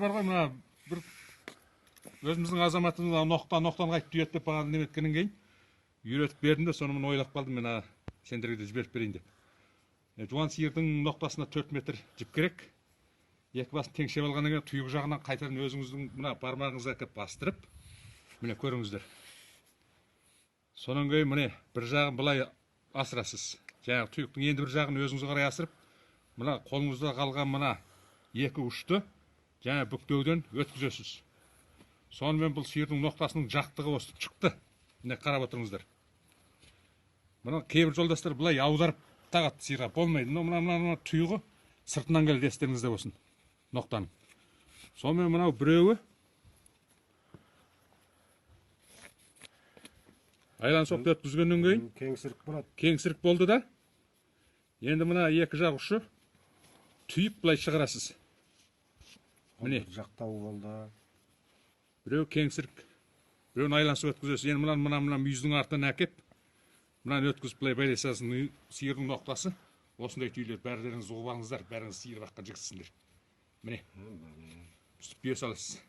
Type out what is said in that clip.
бар ғой, мына бір өзіміздің азаматымыз ноқтан қайтып түйеді деп бағана неметкеннен кейін үйретіп бердім де, соны мен ойлап қалдым, мен сендерге де жіберіп берейін деп. Жуан сиырдың ноқтасына 4 метр жіп керек. Екі басын теңшеп алғаннан кейін тұйық жағынан қайтадан өзіңіздің мына бармағыңызға әкеп бастырып, міне көріңіздер. Сонан кейін міне бір жағын былай асырасыз. Жаңағы тұйықтың енді бір жағын өзіңізге қарай асырып, мына қолыңызда қалған мына екі ұшты жаңа бүктеуден өткізесіз. Сонымен бұл сиырдың ноқтасының жақтығы өстіп шықты. Міне қарап отырыңыздар. Мына кейбір жолдастар былай аударып тағады сиырға, болмайды. Мына тұйығы сыртынан келді, естеріңізде болсын. Ноқтаның. Сонымен мынау біреуі айлан соқты өткізгеннен кейін кеңсірік болды да, енді мына екі жақ ұшы түйіп былай шығарасыз. Міне жақтау болды. Біреу кеңсірік, біреуін айлансып өткізесіз. Енді мына мүйіздің артынан әкеп, мынаны өткізіп былай байлайсасын, сиырдың ноқтасы. Осындай түйілер, бәрілеріңіз ұғып алыңыздар, бәріңіз сиыр баққан жігітсіңдер. Міне, үстіп бие саласыз.